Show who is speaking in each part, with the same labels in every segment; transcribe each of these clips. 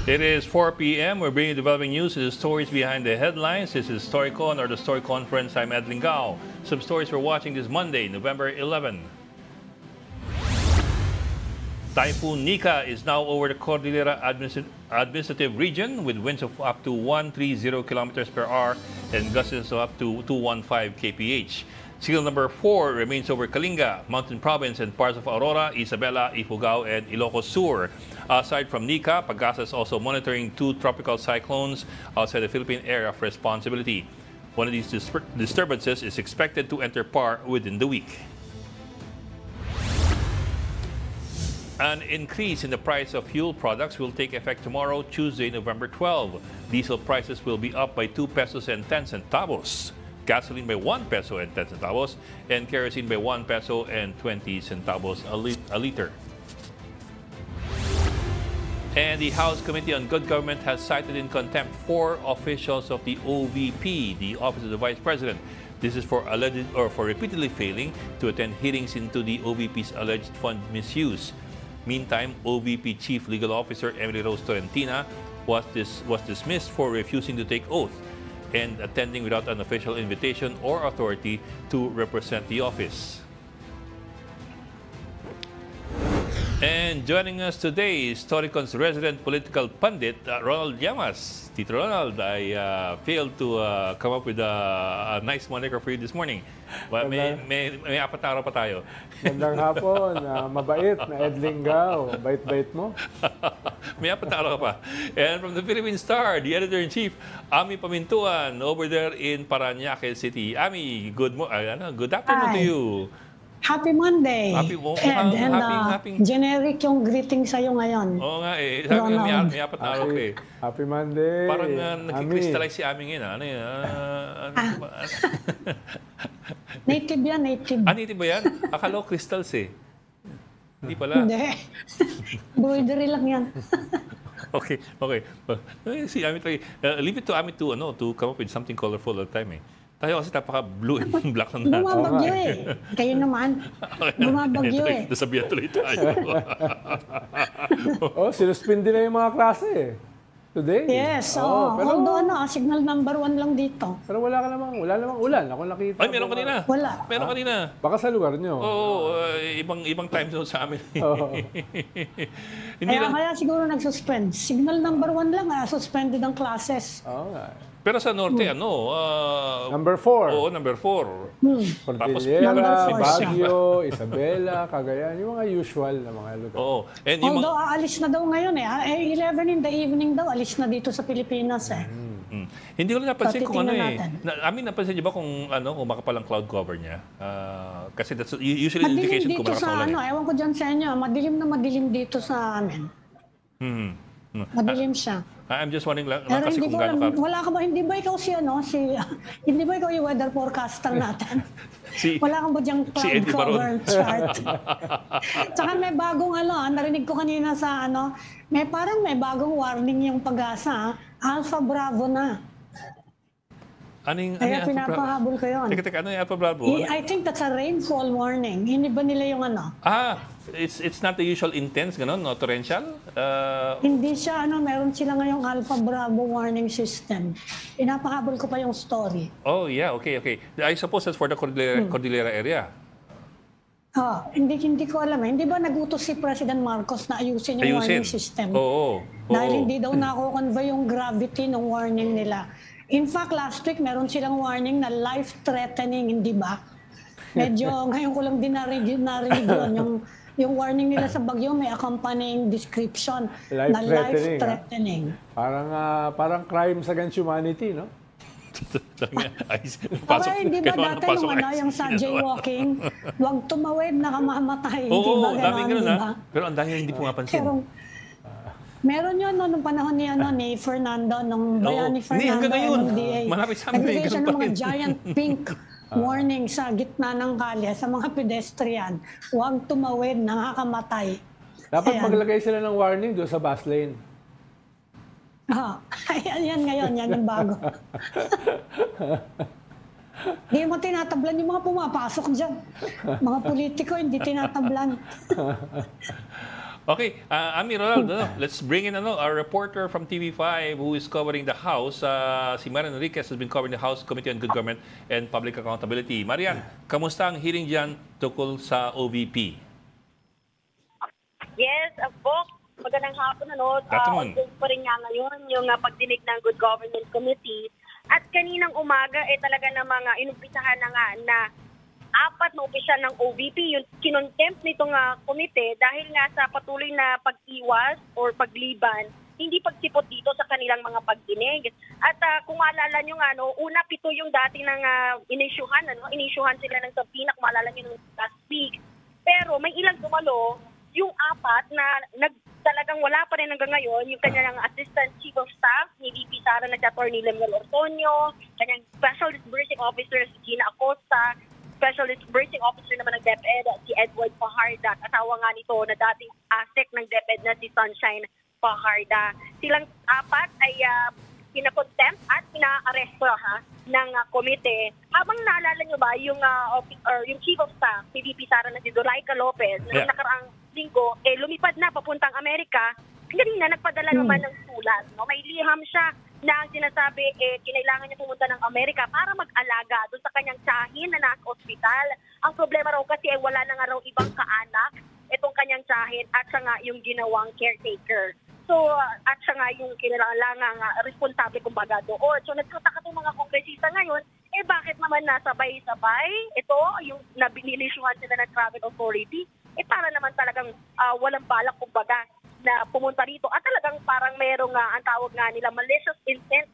Speaker 1: It is 4 p.m. We're bringing developing news to the stories behind the headlines. This is StoryCon or the Story Conference. I'm Ed Lingao. Some stories we're watching this Monday, November 11. Typhoon Nika is now over the Cordillera Administrative Region with winds of up to 130 kilometers per hour and gusts of up to 215 kph. Signal number 4 remains over Kalinga, Mountain Province, and parts of Aurora, Isabela, Ifugao, and Ilocos Sur. Aside from Nika, Pagasa is also monitoring 2 tropical cyclones outside the Philippine area of responsibility. One of these disturbances is expected to enter PAR within the week. An increase in the price of fuel products will take effect tomorrow, Tuesday, November 12. Diesel prices will be up by 2 pesos and 10 centavos. Gasoline by 1 peso and 10 centavos, and kerosene by 1 peso and 20 centavos a liter. And the House Committee on Good Government has cited in contempt 4 officials of the OVP, the Office of the Vice President. This is for repeatedly failing to attend hearings into the OVP's alleged fund misuse. Meantime, OVP Chief Legal Officer Emily Rose Torrentina was dismissed for refusing to take oath and attending without an official invitation or authority to represent the office. And joining us today is Storycon's resident political pundit, Ronald Llamas. Tito Ronald, I failed to come up with a nice moniker for you this morning. But may apat na araw pa tayo.
Speaker 2: Magandang hapon, mabait na Ed Lingao. Bait-bait mo.
Speaker 1: May apat na araw ka pa. And from the Philippine Star, the editor-in-chief, Ami Pamintuan, over there in Parañaque City. Ami, good afternoon to you.
Speaker 3: Happy Monday.
Speaker 1: Happy
Speaker 3: generic yung greeting sa'yo ngayon.
Speaker 1: Oo nga eh. Sabi nga, may apat na araw eh.
Speaker 2: Happy Monday.
Speaker 1: Parang nag-crystallize si Ami ngayon. Ano yun?
Speaker 3: Native yan, native.
Speaker 1: Native ba yan? Akala ko crystals eh. Hindi pala.
Speaker 3: Hindi. Embroidery lang yan.
Speaker 1: Okay. Si Ami, leave it to Ami to come up with something colorful all the time eh. Tayo kasi napaka-blue and black lang natin.
Speaker 3: Bumabagyo eh. Kayo naman. Bumabagyo eh.
Speaker 1: Nasabihan tuloy tayo.
Speaker 2: Sinuspindi na yung mga klase eh. Today.
Speaker 3: Yes. Pero, although signal number 1 lang dito.
Speaker 2: Pero wala namang ulan. Ako nakita.
Speaker 1: Ay, meron kanina.
Speaker 3: Wala.
Speaker 1: Meron kanina.
Speaker 2: Baka sa lugar nyo.
Speaker 1: Oo, ibang time zone sa amin.
Speaker 3: Kaya siguro nag-suspend. Signal number 1 lang, suspended ang classes.
Speaker 2: Oo nga.
Speaker 1: Pero sa norte,
Speaker 2: number 4.
Speaker 1: Oo, number 4.
Speaker 2: Cordillera, Baguio, Isabela, Cagayan, yung mga usual na mga lugar.
Speaker 1: Oo.
Speaker 3: Although aalis na daw ngayon eh. 11 in the evening daw, alis na dito sa Pilipinas eh.
Speaker 1: Hindi ko lang napansin kung ano eh. Napansin niyo ba kung makapal ang cloud cover niya? Kasi that's usually indication kung malakas ang ulan.
Speaker 3: Ewan ko dyan sa inyo, madilim dito sa amin. Madilim siya.
Speaker 1: I'm just wondering lang
Speaker 3: pero
Speaker 1: kasi kung gaano ka...
Speaker 3: Wala ka ba, hindi ba ikaw hindi ba ikaw yung weather forecaster natin? Wala kang ba diyang cloud cover chart? Tsaka may bagong narinig ko kanina sa parang may bagong warning yung Pag-asa, Alpha Bravo na. Kaya pinapahabol ko yun.
Speaker 1: Teka, ano yung Alpha Bravo?
Speaker 3: I think that's a rainfall warning. Hindi ba nila yung
Speaker 1: it's not the usual intense, torrential?
Speaker 3: Hindi siya, meron sila ngayong Alpha Bravo warning system. Pinapahabol ko pa yung story.
Speaker 1: Oh, yeah, okay. I suppose that's for the Cordillera area.
Speaker 3: Hindi ko alam. Hindi ba nagutos si President Marcos na ayusin yung warning system?
Speaker 1: Oo.
Speaker 3: Dahil hindi daw nako-convey yung gravity ng warning nila. In fact, last week, meron silang warning na life-threatening, hindi ba? Medyo, ngayon ko lang din narinig yun. Yung warning nila sa bagyo, may accompanying description na life-threatening.
Speaker 2: Parang crimes against humanity, no?
Speaker 3: Pero hindi ba dati yung sa jaywalking, huwag tumawid, nakamamatay.
Speaker 1: Oo, daming ganun ha. Pero ang dahil hindi pumapansin.
Speaker 3: Meron yun nung panahon ni Fernando, nung Bayani Fernando, MMDA.
Speaker 1: Malapit sa amin.
Speaker 3: Nagbigay siya ng mga giant pink warning sa gitna ng kalye sa mga pedestrian. Huwag tumawid, nakakamatay.
Speaker 2: Dapat maglagay sila ng warning doon sa bus lane.
Speaker 3: Yan ngayon, yan yung bago. Hindi mo tinatablan yung mga pumapasok dyan. Mga politiko, hindi tinatablan.
Speaker 1: Okay, Ami Ronald, let's bring in our reporter from TV5 who is covering the House. Si Marian Enriquez has been covering the House Committee on Good Government and Public Accountability. Marian, kamusta ang hearing dyan tungkol sa OVP?
Speaker 4: Yes, Bok. Magandang hapon,
Speaker 1: Afternoon.
Speaker 4: Pa rin nga ngayon yung pagdinig ng Good Government Committee. At kaninang umaga, talaga namang inumpisahan na nga na 4 na opisyal ng OVP yung kinontempt nitong komite dahil nga sa patuloy na pag-iwas or pagliban, hindi pagsipot dito sa kanilang mga pagdinig. At kung maalala nyo nga, una 7 yung dati ng inisyuhan, inisyuhan sila ng subpoena, kung maalala nyo nung last week. Pero may ilang dumalo, yung 4 na talagang wala pa rin hanggang ngayon, yung kanyang Assistant Chief of Staff ni VP Sara na si Atty. Lemuel Ortonio, kanyang Special Disbursing Officer si Gina Acosta, Special Disbursing Officer naman ng DepEd si Edward Paharda, asawa nga nito na dating ASEC ng DepEd na si Sunshine Paharda. Silang 4 ay pinakontempt at pinaaresto ng komite. Habang naalala nyo ba yung Chief of Staff ni VP Sara na si Zoraida Lopez na nakaraang linggo, lumipad na papuntang Amerika, kanina nagpadala naman ng sulat. May liham siya na ang sinasabi, kinailangan niya pumunta ng Amerika para mag-alaga doon sa kanyang tiyahin na nasa ospital. Ang problema raw kasi wala na nga raw ibang kaanak itong kanyang tiyahin at siya nga yung ginawang caretaker. So, at siya nga yung kinailangan responsable kumbaga doon. So, nagtataka itong mga kongresista ngayon, bakit naman nasabay-sabay ito, yung nabilisyuhan sila ng travel authority, para naman talagang walang balak kumbaga na pumunta rito at talagang parang merong ang tawag nga nila malicious intent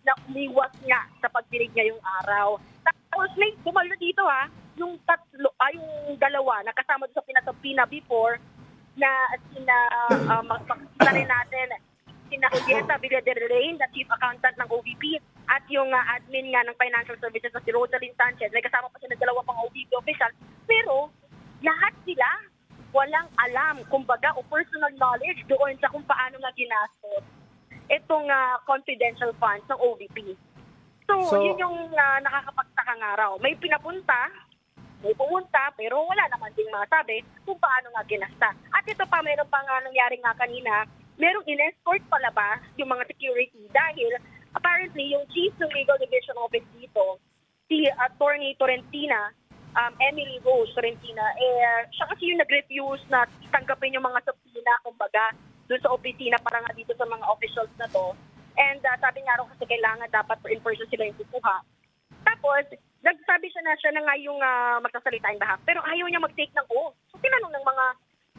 Speaker 4: na umiwas nga sa pagdinig ngayong araw. Tapos may dumalo dito yung dalawa na kasama sa pinatapina before na makikita rin natin sina Julieta Villaderain, na Chief Accountant ng OVP, at yung admin nga ng Financial Services na si Rosalyn Sanchez. May kasama pa siya ng 2 pang OVP official. Pero lahat sila walang alam, kumbaga, o personal knowledge doon sa kung paano nga ginastos itong confidential funds ng OVP. So yun yung nakakapagtaka nga raw. May pumunta, pero wala naman ding masabi kung paano nga ginasta. At ito pa, meron pa nga nangyari nga kanina, merong in-escort palabas yung mga security dahil apparently yung Chief ng Legal Division Office dito, si Attorney Torrentina, Emily Rose Torrentina, siya kasi yung nag-refuse na tanggapin yung mga subpoena, kumbaga, doon sa opisina para nga dito sa mga officials na to. And sabi nga raw kasi kailangan dapat in person sila yung kukuha. Tapos, nagsabi siya na nga yung magsasalita in behalf, pero ayaw niya mag-take ng oath. So, tinanong ng mga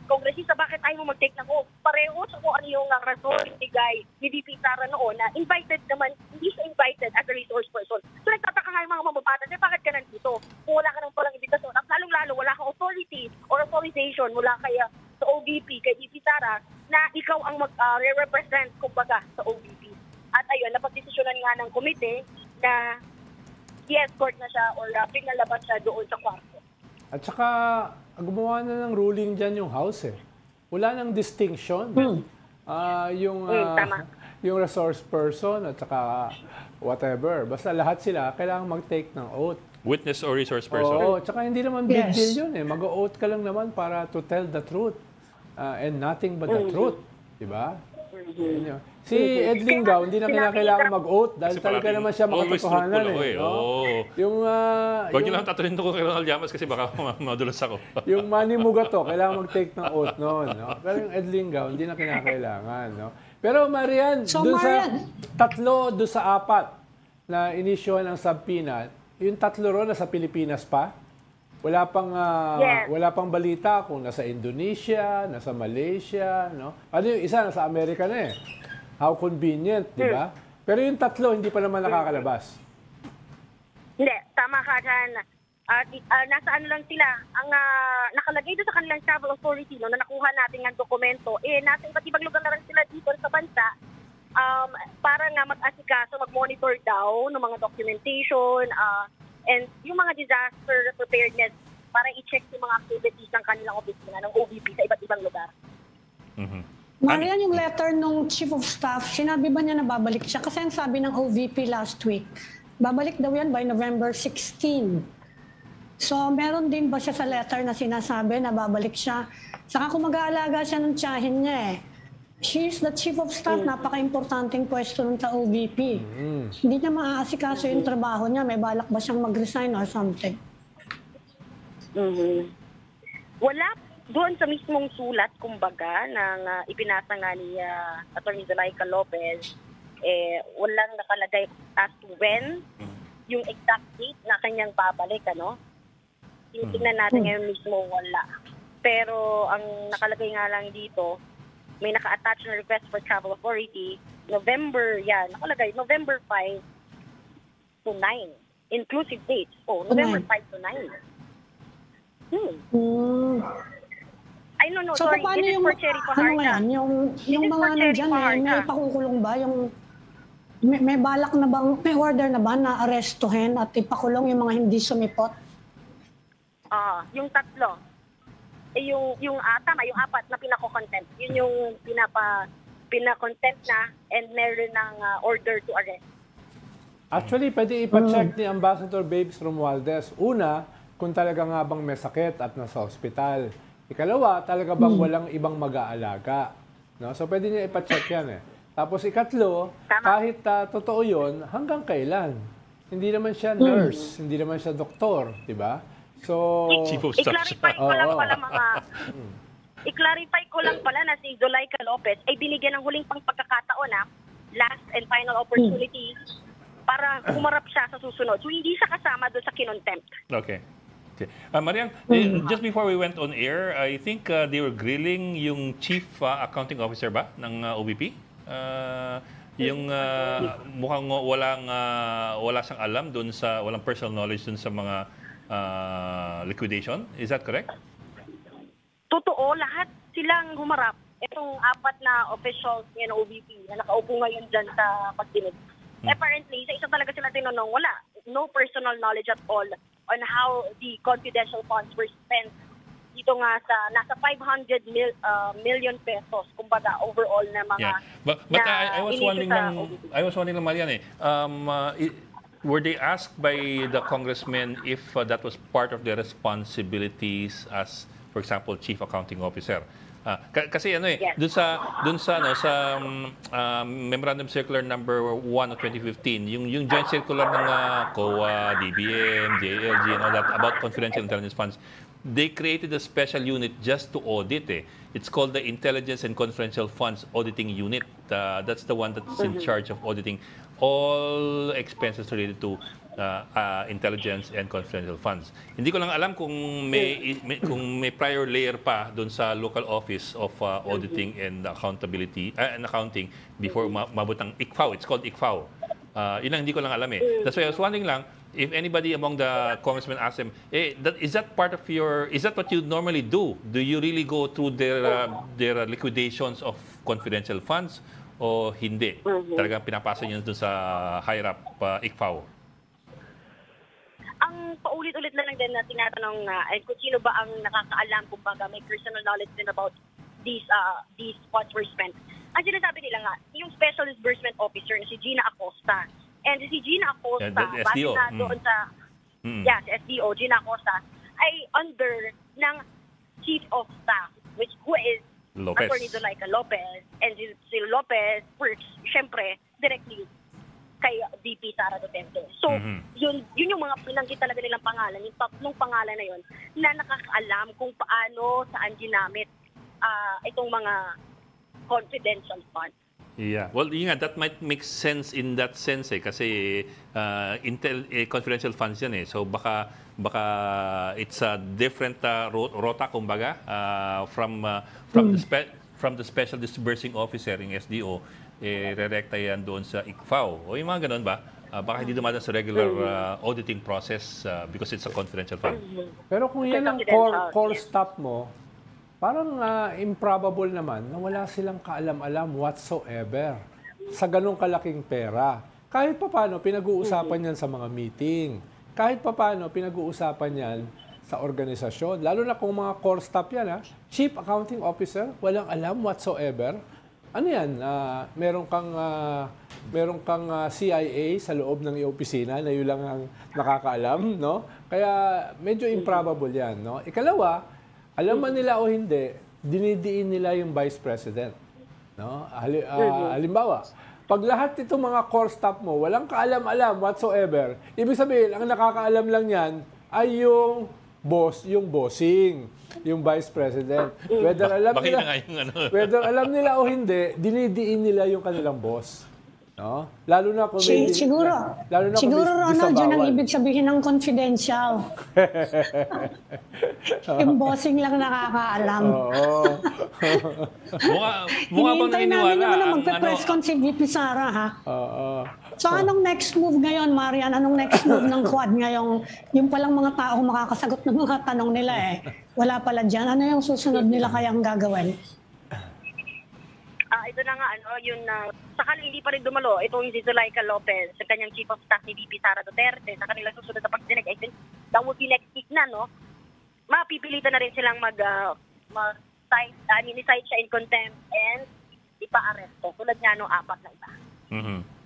Speaker 4: kongresista, bakit ayaw mo mag-take ng oath? Pareho sa kung ano yung rason ibigay ni VP Sara noon na invited naman, hindi siya invited as a resource person. So nagtataka nga yung mga mamabata, bakit ka nandito? Kung wala ka ng palang invitasyon, at lalong-lalo wala kang authority or authorization mula kaya sa OVP, kay VP Sara, na ikaw ang mag-represent kumbaga sa OVP. At ayun, napagdesisyonan nga ng komite na i-escort na siya or pinalabas siya doon sa kwarto.
Speaker 2: At saka, gumawa na ng ruling dyan yung House Wala nang distinction. Yung resource person at saka whatever. Basta lahat sila kailangan mag-take ng oath.
Speaker 1: Witness or resource person?
Speaker 2: Oo, tsaka hindi naman big deal yun Mag-oath ka lang naman para to tell the truth. And nothing but the truth. Diba? Si Ed Lingao, hindi na kailangan mag-oath dahil talaga naman siya makatotohanan Yung
Speaker 1: Huwag niyo lang tatalin ko kay Ronald Llamas kasi baka madulas ako.
Speaker 2: Yung Manny Mugato, kailangan mag-take ng oath noon. Pero yung Ed Lingao, hindi na kinakailangan. Pero Marian, doon sa 4 na inisyuhan ng subpoena, yung 3 ron nasa Pilipinas pa? Wala pang balita kung nasa Indonesia, nasa Malaysia, Ano yung isa nasa Amerika na How convenient, di ba? Pero yung 3 hindi pa naman nakakalabas.
Speaker 4: Hindi, tama ka dyan. Nasa ano lang sila, ang nakalagay doon sa kanilang travel authority na nakuha natin ang dokumento, nasa iba't ibang lugar na rin sila dito sa bansa para nga mag-asikaso, mag-monitor daw ng mga documentation and yung mga disaster preparedness para i-check yung mga activities ng kanilang opisina ng OVP sa iba't ibang lugar.
Speaker 3: Marian, yung letter nung Chief of Staff, sinabi ba niya na babalik siya? Kasi ang sabi ng OVP last week, babalik daw yan by November 16. So, meron din ba siya sa letter na sinasabi na babalik siya? Saka kung mag-aalaga siya ng tiyahin niya she is the chief of staff, napaka-importanting pwesto ng OVP. Hindi niya maaasikaso yung trabaho niya, may balak ba siyang mag-resign or something?
Speaker 4: Wala doon sa mismong sulat, kumbaga, na ipinasa nga ni Atty. Zulaika Lopez, walang nakalagay as to when, yung exact date na kanyang babalik, ano? Tingnan natin ngayon mismo, wala. Pero ang nakalagay nga lang dito, may naka-attach na request for travel authority, nakalagay November 5 to 9. Inclusive dates. November 5 to 9. Ay, no,
Speaker 3: so,
Speaker 4: sorry.
Speaker 3: Paano
Speaker 4: This is for Cherry Paharda.
Speaker 3: Yung mga nandyan, may pakukulong ba? May balak na bang, may order na ba na arestuhin at ipakulong yung mga hindi sumipot?
Speaker 4: Yung tatlo. Yung apat na pinako-contempt. Yun yung pina-contempt na and meron ng order to arrest.
Speaker 2: Actually, pwede ipacheck ni Ambassador Babes Romualdez. Una, kung talaga nga bang may sakit at nasa ospital. Ikalawa, talaga bang walang ibang mag-aalaga. No? So, pwede niya ipacheck yan Tapos ikatlo, kahit totoo yun, hanggang kailan? Hindi naman siya nurse, hindi naman siya doktor, di ba? So,
Speaker 4: i-clarify ko lang pala na si Zulaika Lopez ay binigyan ng huling pagkakataon last and final opportunity para humarap siya sa susunod. So, hindi siya kasama doon sa kinontempt.
Speaker 1: Okay. Marian, just before we went on air, I think they were grilling yung chief accounting officer ba ng OVP? Yung mukhang wala siyang alam doon sa, walang personal knowledge doon sa mga liquidation. Is that correct?
Speaker 4: Totoo, lahat silang humarap. Itong apat na officials ng OVP na nakaupo ngayon dyan sa pagdinig. Apparently, sa isa talaga sila tinanong, wala. No personal knowledge at all on how the confidential funds were spent dito nga sa nasa 500 million pesos, kumbaga overall na mga
Speaker 1: But I was wondering lang Marian were they asked by the congressman if that was part of their responsibilities as, for example, chief accounting officer? Kasi dun sa Memorandum Circular number 1 of 2015, yung joint circular ng COA, DBM, JLG and all that about confidential intelligence funds, they created a special unit just to audit. It's called the Intelligence and Confidential Funds Auditing Unit. That's the one that's in charge of auditing all expenses related to intelligence and confidential funds. Hindi ko lang alam kung may prior layer pa doon sa local office of auditing and accountability and accounting before mabot ang ICFAO. It's called ICFAO. Yun lang hindi ko lang alam That's why I was wondering lang if anybody among the congressmen asked them, is that part of is that what you normally do? Do you really go through their liquidations of confidential funds o hindi? Talagang pinapasa nyo dun sa higher up ICFAO?
Speaker 4: Ang paulit-ulit na lang din na tinatanong kung sino ba ang nakakaalam, kumbaga may personal knowledge din about these funds were spent. Ang sinasabi nila nga, yung Special Disbursement Officer na si Gina Acosta. And si Gina Acosta, base na doon sa si SDO, Gina Acosta, ay under ng Chief of Staff, who is Atty. Zulaika Lopez. And si Lopez works, syempre, directly kay VP Sara Duterte. So, yun yung mga pinanggit talaga nilang pangalan, yung tatlong pangalan na yun, na nakakaalam kung paano, saan ginamit itong mga confidential funds.
Speaker 1: Yeah. Well, that might make sense in that sense kasi confidential funds yan So baka it's a different rota kumbaga from the Special Disbursing Officer ng SDO re-recta yan doon sa ICFAO. O yung mga ganun ba? Baka hindi dumadaan sa regular auditing process because it's a confidential fund.
Speaker 2: Pero kung yan ang core staff mo, parang improbable naman na wala silang kaalam-alam whatsoever sa ganong kalaking pera. Kahit paano, pinag-uusapan yan sa mga meeting. Kahit paano, pinag-uusapan yan sa organisasyon. Lalo na kung mga core staff yan, Chief Accounting Officer, walang alam whatsoever. Ano yan? Meron kang meron kang CIA sa loob ng iyong opisina na yun lang ang nakakaalam, no? Kaya medyo improbable yan, no? Ikalawa, alam man nila o hindi, dinidiin nila yung Vice President, no? Halimbawa, pag lahat itong mga core staff mo, walang kaalam-alam whatsoever, ibig sabihin, ang nakakaalam lang yan ay yung boss, yung bossing, yung Vice President. Whether alam nila o hindi, dinidiin nila yung kanilang boss. No? Lalo na kung
Speaker 3: siguro Ronald, yun ang ibig sabihin ng confidential. Yung bossing lang nakakaalam.
Speaker 2: Oo.
Speaker 1: Mukha bang naniniwala?
Speaker 3: Hinihintay namin magpe-press con si VP Sara, ha?
Speaker 2: Oo.
Speaker 3: So anong next move ngayon, Marian? Anong next move ng Quad ngayong yung palang mga tao makakasagot ng mga tanong nila wala pala dyan. Ano yung susunod nila kayang gagawin?
Speaker 4: Ito na nga, yung sakali hindi pa rin dumalo, itong si Zuleika Lopez, sa kanyang Chief of Staff ni VP Sara Duterte, sa kanilang susunod na pagdinig, I think that would be next week na, no? Mapipilitan na rin silang i-cite siya in contempt and ipa-aresto. Tulad nga nung 4 na iba.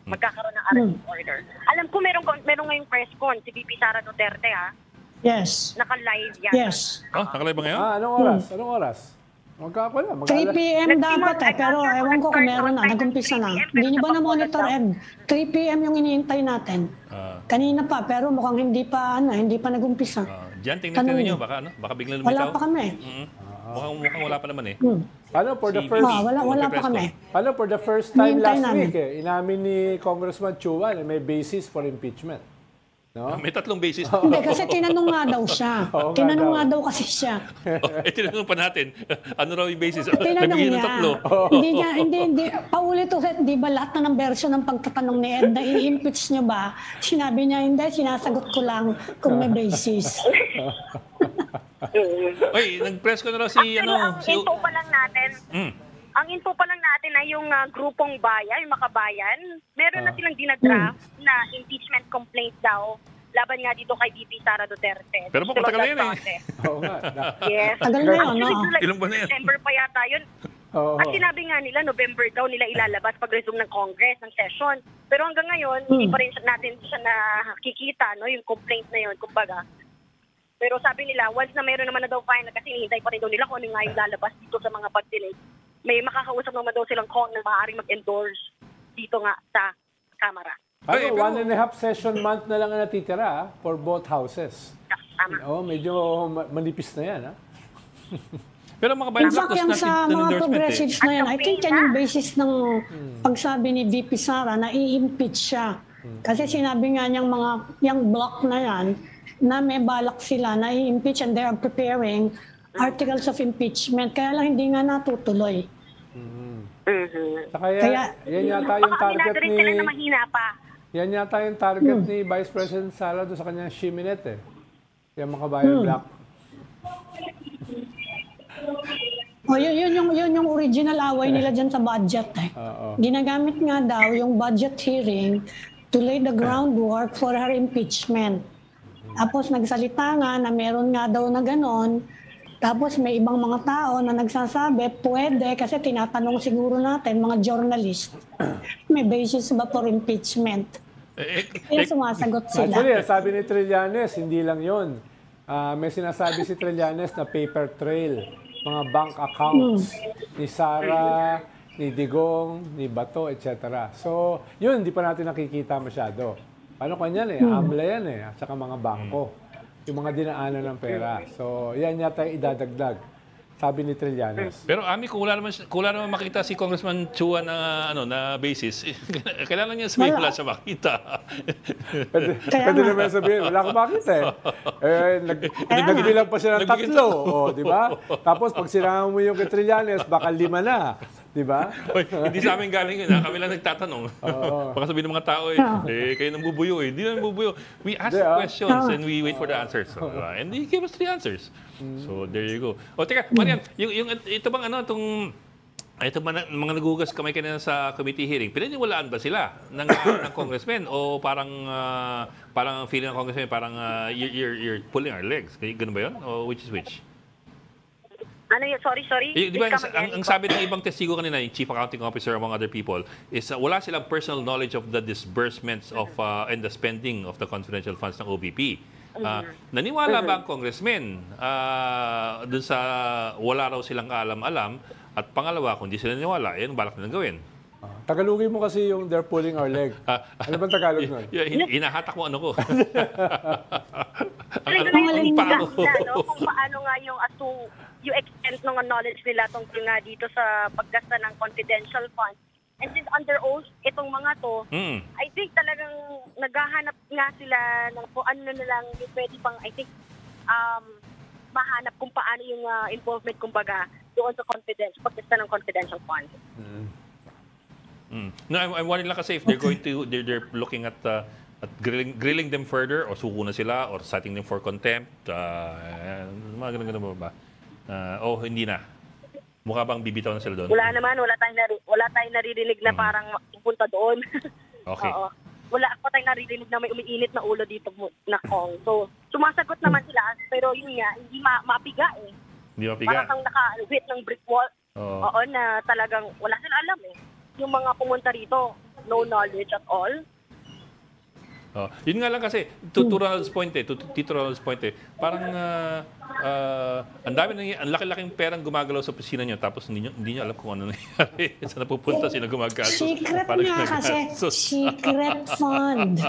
Speaker 4: Magkakaroon ng arrest order. Alam ko meron ngayong press con si VP Sara Duterte, ha?
Speaker 3: Yes.
Speaker 4: Naka-live yan.
Speaker 3: Yes.
Speaker 1: Naka-live ba ngayon?
Speaker 2: Anong oras? Anong oras?
Speaker 3: 3 p.m. dapat pero ewan ko kung meron na, nag-umpisa na. Hindi nyo ba na-monitor, Ed? 3 p.m. yung iniintay natin. Kanina pa, pero mukhang hindi pa nag-umpisa.
Speaker 1: Diyan, tingnan ninyo, baka biglang lumitaw.
Speaker 3: Wala pa kami.
Speaker 1: Mukhang wala pa naman
Speaker 2: Ano for the first
Speaker 3: wala pa kami.
Speaker 2: Ano for the first time
Speaker 3: Hinihintay
Speaker 2: last
Speaker 3: namin.
Speaker 2: week inamin ni Congressman Chua na may basis for impeachment. No?
Speaker 1: May 3 basis.
Speaker 3: Hindi, kasi tinanong nga daw siya. Tinanong nga daw kasi siya.
Speaker 1: Tinanong pa natin. Ano raw yung basis?
Speaker 3: Tinanong
Speaker 1: Nagbigay ng
Speaker 3: niya.
Speaker 1: 3.
Speaker 3: Hindi. Paulit-ulit, di ba lahat na ng version ng pagtatanong ni Ed na i-impeach niyo ba? Sinabi niya, hindi, sinasagot ko lang kung may basis.
Speaker 1: Oy, nag-press ko na raw si
Speaker 4: Ang info pa lang natin. Ang info pa lang natin ay yung grupong bayan, yung makabayan, meron na silang dinadraft na impeachment complaint daw laban nga dito kay VP Sara Duterte.
Speaker 1: Pero matagal na yan
Speaker 2: Oo nga.
Speaker 4: Yes.
Speaker 3: Tagal na yun, no?
Speaker 1: Ilang ba na yan?
Speaker 4: December pa yata yun.
Speaker 2: Oo.
Speaker 4: At sinabi nga nila, November daw nila ilalabas pag resume ng Congress, ng session. Pero hanggang ngayon, hindi pa rin natin siya nakikita, no? Yung complaint na yun, kumbaga. Pero sabi nila, once na meron naman na daw final, kasi hinihintay pa rin daw nila kung ano nga yung lalabas dito sa mga pag-delay. May makakausap naman daw silang kung na maaaring mag-endorse dito nga sa Kamara.
Speaker 2: Ano, 1.5 session month na lang ang natitira for both houses.
Speaker 4: Tama.
Speaker 2: Medyo manipis na yan.
Speaker 1: Pero mga bayan
Speaker 3: In fact, yung sa mga progressives na yan, I think yan yung basis ng pagsabi ni VP Sara na i-impeach siya. Kasi sinabi nga niyang yung block na yan, na may balak sila na i-impeach and they are preparing articles of impeachment. Kaya lang hindi nga natutuloy.
Speaker 2: Kaya yan yata yung target ni...
Speaker 4: sila na mahina pa.
Speaker 2: Yan yata yung target ni Vice President Sara doon sa kanyang Shiminet Yung mga bayan block.
Speaker 3: Yun yung original away nila dyan sa budget. Ginagamit nga daw yung budget hearing to lay the groundwork for her impeachment. Tapos nagsalita nga na meron nga daw na ganon. Tapos may ibang mga tao na nagsasabi, pwede, kasi tinatanong siguro natin, mga journalist, may basis ba for impeachment? Kaya sumasagot sila.
Speaker 2: Actually, sabi ni Trillanes, hindi lang yun. May sinasabi si Trillanes na paper trail, mga bank accounts ni Sara, ni Digong, ni Bato, etc. So, yun, hindi pa natin nakikita masyado. Paano kanyan AMLA yan at saka mga bangko. Yung mga dinaanan ng pera. So, yan yata yung idadagdag. Sabi ni Trillanes.
Speaker 1: Pero Ami, kung wala naman makita si Congressman Chua na basis, kailangan niya sabihin wala siya makita.
Speaker 2: Pwede naman sabihin, wala akong makita nagbilang pa siya ng 3. Di ba? Tapos pag sinama mo yung kay Trillanes, baka 5 na. Di ba?
Speaker 1: Hindi sa amin galing yun. Kami lang nagtatanong. Baka sabihin ng mga tao, kayo nang bubuyo. Hindi naman bubuyo. We ask questions and we wait for the answers. And they gave us 3 answers. So, there you go. O, teka, Marian, ito bang ito mga nagugas kamay kanina sa committee hearing, pinaniwalaan ba sila ng congressman o parang feeling ng congressman parang you're pulling our legs? Ganun ba yun? O which is which?
Speaker 4: Ano yun? Sorry.
Speaker 1: Di ba,
Speaker 4: Please come again,
Speaker 1: ang
Speaker 4: Nico.
Speaker 1: sabi ng ibang testigo kanina, yung Chief Accounting Officer among other people, is wala silang personal knowledge of the disbursements of and the spending of the confidential funds ng OVP. Naniwala ba ang congressman dun sa wala raw silang kaalam-alam? At pangalawa, kung di sila naniwala, yan ang balak nilang gawin.
Speaker 2: Tagalogin mo kasi yung they're pulling our leg. Ano bang Tagalog nun?
Speaker 1: Hinahatak mo ano ko.
Speaker 4: Ito na yung linigas na, no? Kung paano nga yung yung extent ng knowledge nila tungkol nga dito sa paggasta ng confidential funds. And then under oath, itong mga to, I think talagang naghahanap nga sila ng kung ano na lang yung pwede pang, I think, mahanap kung paano yung involvement, kumbaga, doon sa paggasta ng confidential funds.
Speaker 1: No, I'm worried lang kasi if they're going to, they're looking at grilling them further, o suko na sila, or citing them for contempt, mga ganun ba? Hindi na. Mukha bang bibitaw na sila doon?
Speaker 4: Wala naman, wala tayong naririnig na parang pupunta doon.
Speaker 1: Okay.
Speaker 4: Oo. Wala pa tayong naririnig na may umiinit na ulo dito na Kong. So, sumasagot naman sila, pero yun nga, hindi mapiga eh.
Speaker 1: Hindi mapiga?
Speaker 4: Parang kang naka-hit ng brick wall.
Speaker 1: Oo.
Speaker 4: Oo, na talagang wala sila alam eh. Yung mga pumunta rito, no knowledge at all.
Speaker 1: Yun nga lang kasi, to Ronald's point Tito Ronald's point parang ang laki-laking perang gumagalaw sa opisina nyo, tapos hindi nyo alam kung ano nangyari. Saan napupunta, sino gumagastos.
Speaker 3: Secret nga kasi. Secret fund.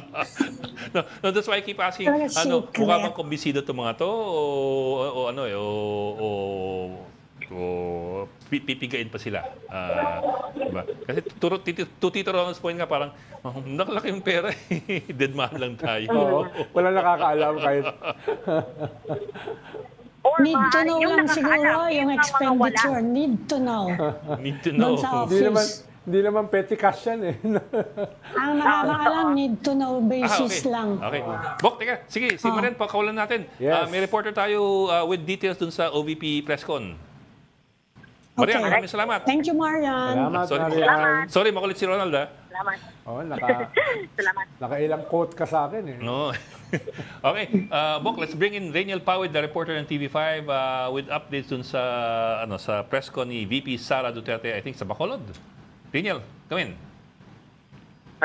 Speaker 1: No, that's why I keep asking, mukha bang kumbisido itong mga to, o pipigain pa sila. Diba? Kasi to Tito Ronald's point nga, parang nakalaki yung pera, deadman lang tayo.
Speaker 2: Oo, wala nakakaalam kahit...
Speaker 4: Or
Speaker 3: Need to
Speaker 4: maaaring
Speaker 3: know
Speaker 4: yung
Speaker 3: lang siguro
Speaker 4: nakakaalam,
Speaker 3: yung
Speaker 4: mga
Speaker 3: expenditure. Need to know.
Speaker 1: Need to know.
Speaker 3: Doon sa
Speaker 2: Hindi
Speaker 3: office.
Speaker 2: naman petty cash yan eh.
Speaker 3: Ang nakakaalam, need to know basis
Speaker 1: okay.
Speaker 3: lang.
Speaker 1: Okay. Bok, teka. Sige, si Marian, pakawalan natin.
Speaker 2: Yes.
Speaker 1: May reporter tayo with details dun sa OVP PressCon. Marian, maraming salamat.
Speaker 3: Thank you, Marian.
Speaker 2: Salamat,
Speaker 1: Sorry.
Speaker 2: Marian.
Speaker 1: Sorry, makulit si Ronald, ha?
Speaker 4: Salamat. Salamat.
Speaker 2: Nakailang quote ka sa akin eh.
Speaker 1: No. Okay. Bok, let's bring in Rainiel Pawid, the reporter ng TV5, with updates dun sa sa PressCon ni VP Sara Duterte, I think sa Bacolod. Rainiel, come in.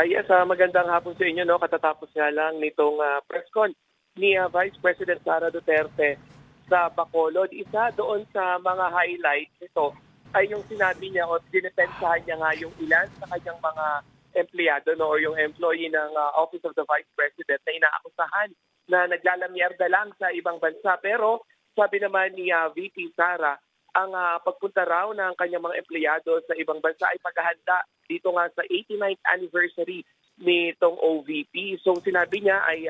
Speaker 5: Yes, magandang hapon sa inyo. No? Katatapos nga lang nitong PressCon ni Vice President Sara Duterte sa Bacolod. Isa doon sa mga highlights nito ay yung sinabi niya o dinepensahan niya nga yung ilan sa kanyang mga empleyado o yung employee ng Office of the Vice President na inaakusahan na naglalamyerda lang sa ibang bansa. Pero sabi naman ni VP Sara, ang pagpunta raw ng kanyang mga empleyado sa ibang bansa ay paghahanda dito nga sa 89th anniversary nitong OVP. So sinabi niya ay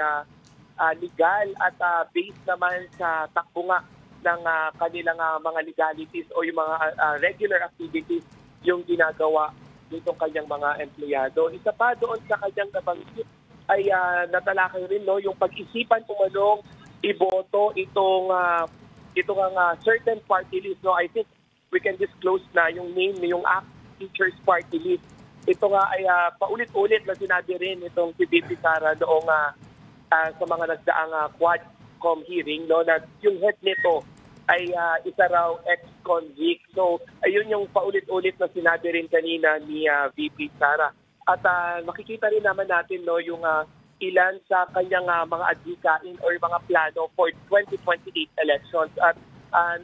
Speaker 5: legal at based naman sa takbo nga ng kanilang mga legalities o yung mga regular activities yung ginagawa nitong kanyang mga empleyado. Isa pa doon sa kanyang nabanggit ay natalakay rin yung pag-isipan umanong iboto itong certain party list. No, I think we can disclose na yung name, yung ACT Teachers Party List. Ito nga ay paulit-ulit na sinabi rin itong si VP Sara noong sa mga nagdaang Quadcom hearing, no, na yung head nito ay isa raw ex-convict. So, ayun yung paulit-ulit na sinabi rin kanina ni VP Sara. At makikita rin naman natin yung ilan sa kanyang mga adhikain or mga plano for 2028 elections. At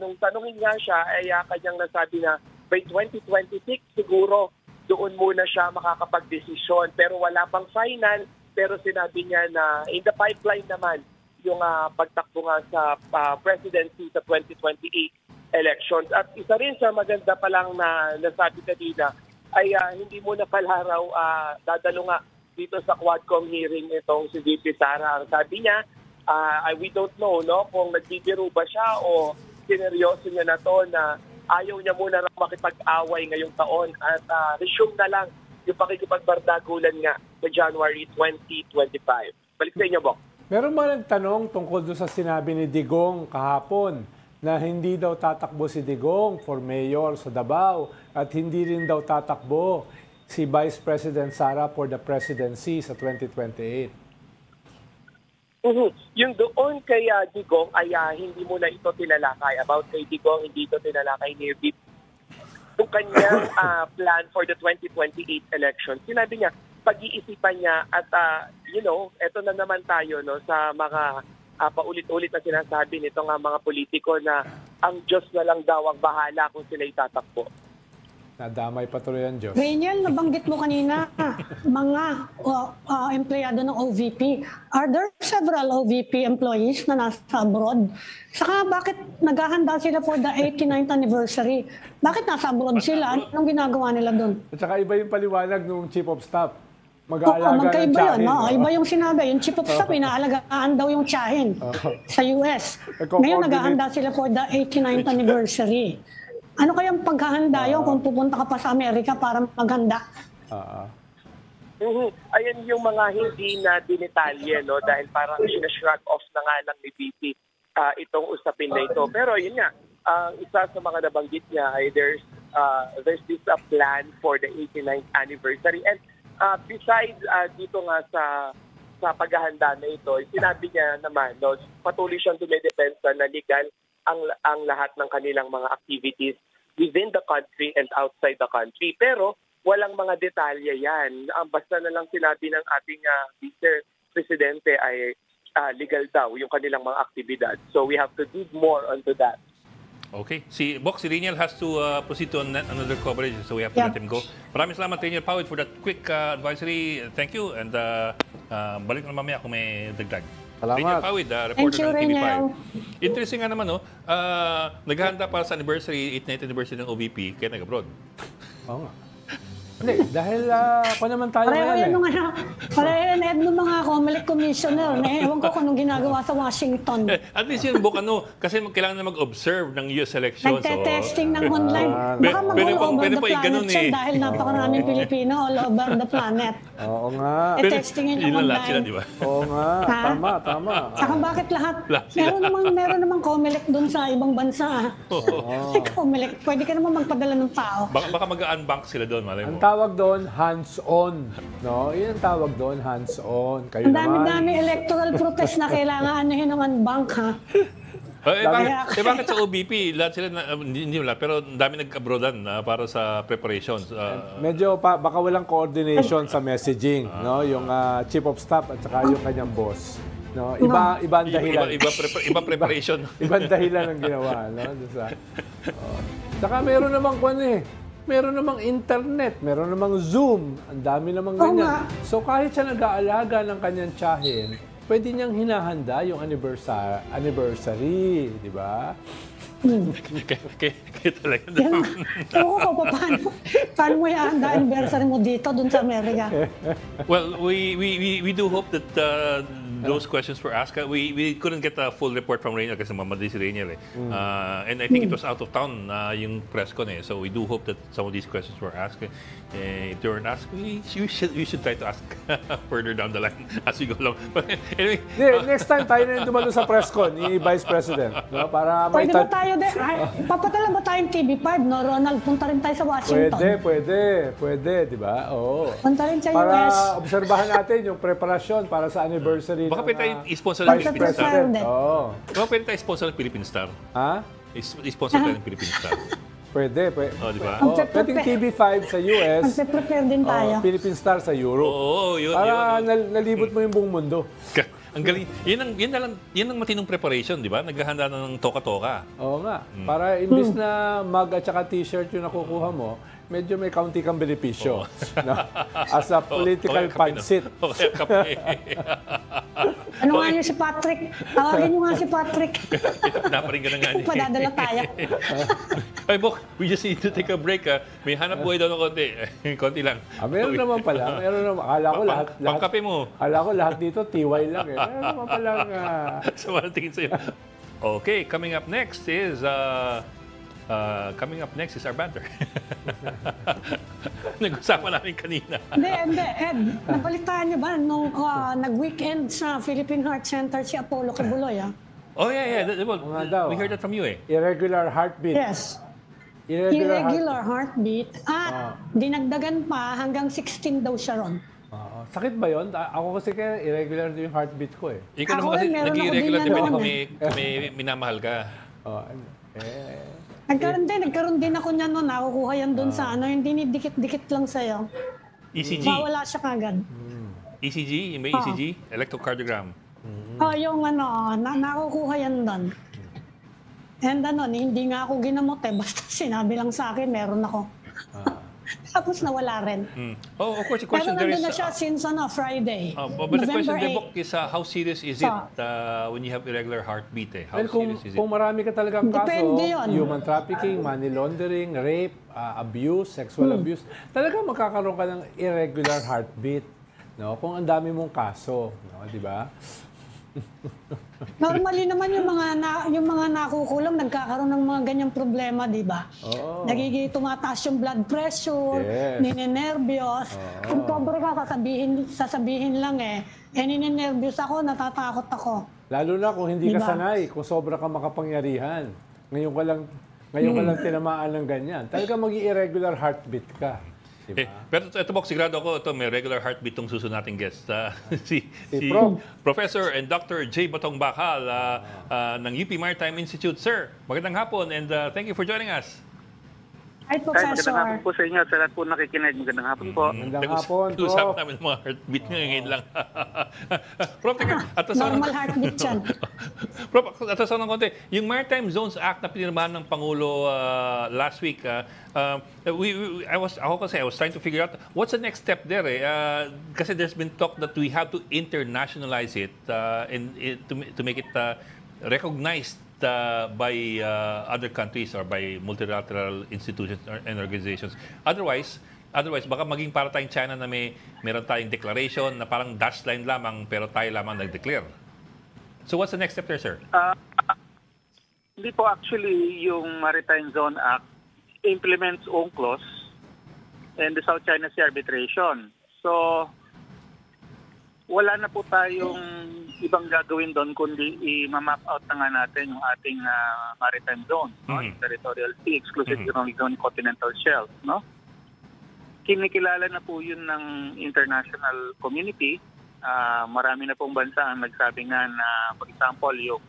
Speaker 5: nung tanungin nga siya, ay kanyang nasabi na by 2026 siguro doon muna siya makakapag-desisyon. Pero wala pang final. Pero sinabi niya na in the pipeline naman yung pagtakbo nga sa presidency sa 2028 elections. At isa rin sa maganda pa lang na nasabi kanina ay hindi muna pala raw dadalo nga dito sa Quadcom hearing itong si VP Sara. Ang sabi niya, we don't know kung nagbibiro ba siya o sineryoso niya na to na ayaw niya muna raw makipag-away ngayong taon at resume na lang yung pakikipagbardagulan nga sa January 2025. Balik sa inyo, Bok.
Speaker 2: Meron ba nagtanong tungkol doon sa sinabi ni Digong kahapon na hindi daw tatakbo si Digong for mayor sa Davao at hindi rin daw tatakbo si Vice President Sara for the presidency sa 2028?
Speaker 5: Yung doon kay Digong ay hindi mo na ito tinalakay. About kay Digong, hindi ito tinalakay ni VIP. Yung kanyang plan for the 2028 election, sinabi niya, pag-iisipan niya at, eto na naman tayo no, sa mga paulit-ulit na sinasabi nito nga mga politiko na ang Diyos na lang daw ang bahala kung sila itatakbo.
Speaker 2: Nadamay pa tuloy ang Diyos.
Speaker 3: Rainiel, nabanggit mo kanina, mga empleyado ng OVP. Are there several OVP employees na nasa abroad? Saka bakit naghahanda sila for the 89th anniversary? Bakit nasa abroad sila? Anong ginagawa nila doon?
Speaker 2: At saka iba yung paliwanag ng Chief of Staff.
Speaker 3: Oo,
Speaker 2: Mag-aalaga ng
Speaker 3: magkaiba yun.
Speaker 2: tiyahin.
Speaker 3: No? Iba yung sinabi. Yung Chief of Staff, inaalagaan daw yung tiyahin sa US. Ngayon, naghahanda sila for the 89th anniversary. Ano kayang paghahanda yun kung pupunta ka pa sa Amerika para maghanda?
Speaker 5: Ayan yung mga hindi na dinitalye, no? Dahil parang sinashrug off na nga lang ni BP itong usapin na ito. Pero yun nga, isa sa mga nabanggit niya ay there's this plan for the 89th anniversary. And besides dito nga sa paghahanda na ito, sinabi niya naman, no, patuloy siyang dumedepensa na legal ang lahat ng kanilang mga activities within the country and outside the country. Pero walang mga detalye yan. Basta na lang sinabi ng ating Vice Presidente ay legal daw yung kanilang mga aktibidad. So we have to dig more onto that.
Speaker 1: Okay. Si Rainiel has to proceed to another coverage, so we have to let him go. Maraming salamat, Rainiel Pawid, for that quick advisory. Thank you. And balik na mamaya kung may dagdag.
Speaker 2: Salamat.
Speaker 1: Rainiel Pawid, reporter ng TV5.
Speaker 3: Rainiel.
Speaker 1: Interesting nga naman, no? Naghahanda para sa anniversary, 89th anniversary ng OVP, kaya nag-abroad.
Speaker 2: Oo nga. Hindi, dahil ako naman tayo
Speaker 3: Pareho
Speaker 2: ngayon
Speaker 3: yan nung mga COMELEC commissioner. Ewan ko kung anong ginagawa sa Washington.
Speaker 1: At least yun, kasi kailangan na mag-observe ng US elections.
Speaker 3: Nagte-testing ng online. Baka mag-all over the planet siya dahil napakaraming Pilipino all over the planet.
Speaker 2: Oo nga.
Speaker 3: Testingin yung
Speaker 1: Yun lang lahat sila,
Speaker 3: online.
Speaker 1: di ba?
Speaker 2: Oo nga. Tama.
Speaker 3: Saka bakit lahat?
Speaker 1: Lahat sila.
Speaker 3: Meron namang COMELEC dun sa ibang bansa. COMELEC, pwede ka naman magpadala ng tao.
Speaker 1: Baka mag-unbank sila doon, malay mo.
Speaker 2: Ang tawag doon, hands-on. No? Yun ang tawag doon, hands-on. Kayo
Speaker 3: Ang
Speaker 2: naman.
Speaker 3: dami-dami electoral protest na kailangan anuhin ng bank, ha?
Speaker 1: Bakit sa OBP, lahat sila, hindi wala, pero ang dami nag-abroadan para sa preparations.
Speaker 2: Medyo baka walang coordination sa messaging, no? Yung Chief of Staff at saka yung kanyang boss. No? Iba ang dahilan.
Speaker 1: Iba preparation.
Speaker 2: Ibang dahilan ang ginawa, no? Saka meron namang meron namang internet, meron namang Zoom, ang dami namang ganyan. So kahit siya nag-aalaga ng kanyang tiyahin, pwede niyang hinahanda yung anniversary, di ba?
Speaker 1: Kaya talaga.
Speaker 3: Ewan ko paano mo ihahanda anniversary mo dito, dun sa Amerika.
Speaker 1: Well, we do hope that those questions were asked. We couldn't get a full report from Rainiel kasi mamadali si Rainiel. And I think it was out of town yung press con. So we do hope that some of these questions were asked. If they weren't asked, we should try to ask further down the line as we go along. But anyway,
Speaker 2: next time tayo na yung dumalo sa press con ni Vice President. No? Para
Speaker 3: Pwede ba tayo din? Papatala ba tayong TV5, no? Ronald, punta rin tayo sa Washington.
Speaker 2: Pwede, di ba? Oo.
Speaker 3: Punta rin sa
Speaker 2: Para
Speaker 3: US.
Speaker 2: obserbahan natin yung preparasyon para sa anniversary
Speaker 1: baka pwede tayo i-sponsor ng
Speaker 2: Vice
Speaker 1: Philippine Star.
Speaker 2: President. Oo.
Speaker 1: Baka pwede tayo i-sponsor ng Philippine Star.
Speaker 2: Ha?
Speaker 1: I-sponsor tayo ng Philippine Star.
Speaker 2: Pwede.
Speaker 1: Oh, di ba?
Speaker 2: Pwedeng TV5 sa US.
Speaker 3: Magpe-prepare din tayo.
Speaker 2: Philippine Star sa Europe.
Speaker 1: Oo, yun.
Speaker 2: Para nalibot mo yung buong mundo.
Speaker 1: Ang galing. Yan ang matinong preparation, di ba? Naghahanda na ng toka-toka.
Speaker 2: Oo nga. Para imbis na mug at saka t-shirt yung nakukuha mo, medyo may kaunti kang benepisyo. No? As a political pansit.
Speaker 1: Okay, kape.
Speaker 3: Ano nga yun si Patrick? Tawagin nyo nga si Patrick.
Speaker 1: Naparinggan na nga niya.
Speaker 3: Padadala tayo.
Speaker 1: Ay, Bok, we just need to take a break. May hanap buhay daw ng konti. Konti lang.
Speaker 2: Meron naman pala. Meron naman. Akala ko lahat.
Speaker 1: Pangkape mo.
Speaker 2: Akala ko lahat dito, tiway lang eh. Meron naman palang...
Speaker 1: So, walang tingin sa'yo. Okay, coming up next is our banter. Nag-usapan namin kanina.
Speaker 3: Hindi, Ed. Nabalitaan niyo ba nung nag-weekend sa Philippine Heart Center si Apollo Kibuloy, ah?
Speaker 1: Oh, yeah. We heard that from you, eh.
Speaker 2: Irregular heartbeat.
Speaker 3: Yes. Irregular heartbeat. At dinagdagan pa hanggang 16 daw siya ron.
Speaker 2: Sakit ba yun? Ako kasi kaya irregular din yung heartbeat ko eh.
Speaker 1: Ikaw
Speaker 3: Ako
Speaker 1: naman kasi
Speaker 3: rin, meron ako
Speaker 1: nag-irregular
Speaker 3: din
Speaker 1: depende
Speaker 3: ano,
Speaker 1: kung may minamahal ka.
Speaker 2: Oh,
Speaker 3: Nagkaroon din ako niyan noon. Nakukuha yan doon sa ano, yung dinidikit-dikit lang sa'yo.
Speaker 1: ECG.
Speaker 3: Mawala siya kagad.
Speaker 1: ECG? May ECG? Electrocardiogram.
Speaker 3: Yung ano, nakukuha yan doon. And ano, hindi nga ako ginamot eh. Basta sinabi lang sa akin, meron ako. Tapos nawala rin.
Speaker 1: Oh, of course, the
Speaker 3: Pero
Speaker 1: question there
Speaker 3: nandun
Speaker 1: is...
Speaker 3: na siya since Friday.
Speaker 1: but the question
Speaker 3: November
Speaker 1: in the
Speaker 3: 8.
Speaker 1: book is how serious is it when you have irregular heartbeat? How
Speaker 2: Well,
Speaker 1: serious is it?
Speaker 2: kung marami ka talagang kaso,
Speaker 3: Depende yun.
Speaker 2: human trafficking, money laundering, rape, abuse, sexual abuse, talaga magkakaroon ka ng irregular heartbeat. No? Kung ang dami mong kaso, no? Di ba?
Speaker 3: Normally naman yung mga nakukulong nagkakaroon ng mga ganyang problema, di ba?
Speaker 2: Oo.
Speaker 3: Nagiging tumataas yung blood pressure,
Speaker 2: Yes.
Speaker 3: ninenervyos. Kung sobra ka, sasabihin lang ninenervyos ako, natatakot ako.
Speaker 2: Lalo na kung hindi ka
Speaker 3: Diba?
Speaker 2: sanay, kung sobra ka makapangyarihan. Ngayon ka lang tinamaan ng ganyan. Talaga mag-irregular heartbeat ka. Diba?
Speaker 1: Pero ito po, sigurado ako, may regular heartbeat tong susunod nating guest. Si
Speaker 2: Prof.
Speaker 1: Professor and Dr. J. Batong Bakal ng UP Maritime Institute. Sir, magandang hapon and thank you for joining us.
Speaker 3: Ay,
Speaker 6: Magandang hapon
Speaker 3: Professor.
Speaker 6: po sa inyo. Sa lahat po nakikinig, magandang hapon po.
Speaker 2: Magandang hapon,
Speaker 1: Usapan
Speaker 2: Prof.
Speaker 1: namin ng mga heartbeat ngayon lang. Prof, teka,
Speaker 3: Normal heartbeat yan.
Speaker 1: Prof, atasan ng konti. Yung Maritime Zones Act na pinirmahan ng Pangulo last week, I was trying to figure out what's the next step there. Kasi there's been talk that we have to internationalize it to make it recognized by other countries or by multilateral institutions and organizations. Otherwise, baka maging para tayong China na meron tayong declaration na parang dash line lamang pero tayo lamang nag-declare. So what's the next step there, sir?
Speaker 6: Hindi po actually yung Maritime Zone Act implements UNCLOS and the South China Sea Arbitration. So, wala na po tayong ibang gagawin doon kundi i-map out na nga natin yung ating maritime zone, no? Yung territorial sea, exclusive economic zone, continental shelf, no? Kinikilala na po yun ng international community. Marami na pong bansa ang nagsabi nga na, for example, yung